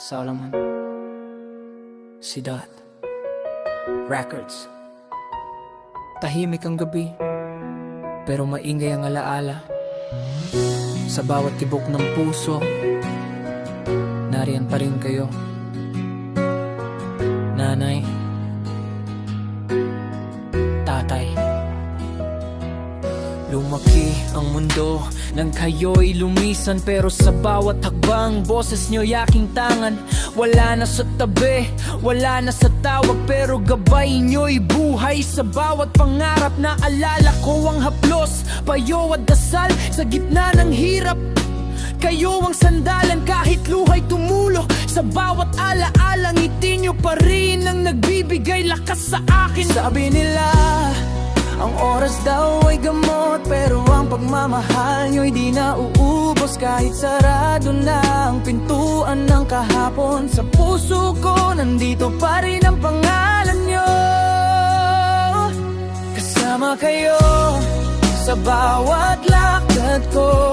Solomon, Sidat, Records. Tahimik ang gabi, pero maingay ang alaala. Sa bawat tibok ng puso, nariyan pa rin kayo. Nanay, tatay. Lumaki ang mundo nang kayo'y lumisan, pero sa bawat hakbang, boses nyo'y aking tangan. Wala na sa tabi, wala na sa tawag, pero gabay nyo'y buhay sa bawat pangarap. Naalala ko ang haplos, payo at dasal sa gitna ng hirap. Kayo ang sandalan kahit luhay tumulo. Sa bawat alaala, ngiti nyo pa rin ang nagbibigay lakas sa akin. Sabi nila, ang oras daw ay gamot, pero ang pagmamahal nyo'y di na uubos. Kahit sarado na ang pintuan ng kahapon, sa puso ko nandito pa rin ang pangalan nyo. Kasama kayo sa bawat lakad ko,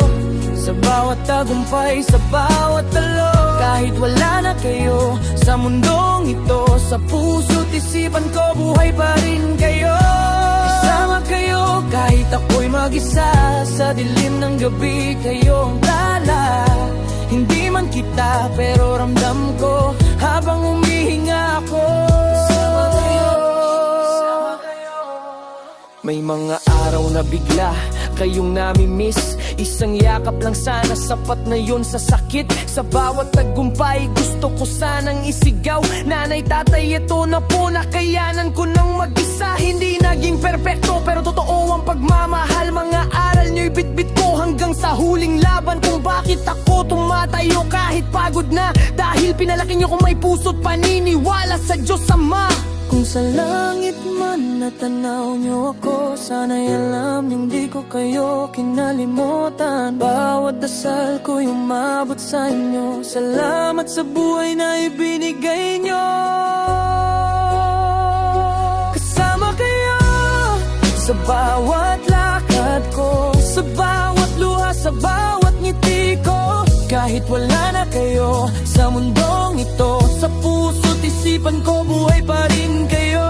sa bawat tagumpay, sa bawat talo. Kahit wala na kayo sa mundong ito, sa puso't isipan ko buhay pa rin kayo. Kasama kayo kahit ako'y mag-isa, sa dilim ng gabi kayo ang tala. Hindi man kita pero ramdam ko habang humihinga ako. Kasama kayo, kasama kayo. May mga araw na bigla kayong nami-miss. Isang yakap lang sana, sapat na yun sa sakit. Sa bawat tagumpay, gusto ko sanang isigaw, nanay, tatay, ito na po, nakayanan ko nang mag-isa. Hindi naging perpekto, pero totoo ang pagmamahal. Mga aral nyo'y bitbit ko hanggang sa huling laban. Kung bakit ako tumatayo kahit pagod na, dahil pinalaki nyo kung may puso't paniniwala sa Diyos Ama. Kung sa langit man natanaw nyo ako, sana'y alam niyong di ko kayo kinalimutan. Bawat dasal ko'y umabot sa inyo, salamat sa buhay na ibinigay nyo. Kasama kayo sa bawat lakad ko, sa bawat luha, sa bawat ngiti ko. Kahit wala na kayo sa mundong ito, sa puso't isipan ko buhay pa rin kayo.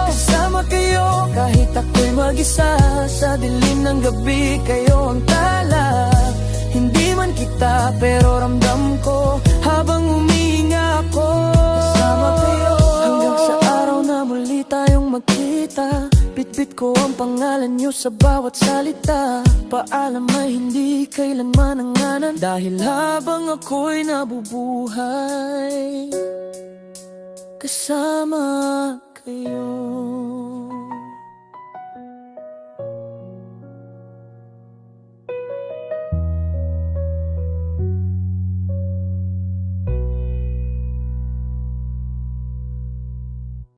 Kasama kayo kahit ako'y mag-isa, sa dilim ng gabi kayo ang tala. Hindi man kita pero ramdam ko habang humihinga ako. Kasama kayo hanggang sa araw na muli tayong magkita. Bitbit ko ang pangalan nyo sa bawat salita. Paalam ay hindi kailanman nanganan, dahil habang ako'y nabubuhay, kasama kayo.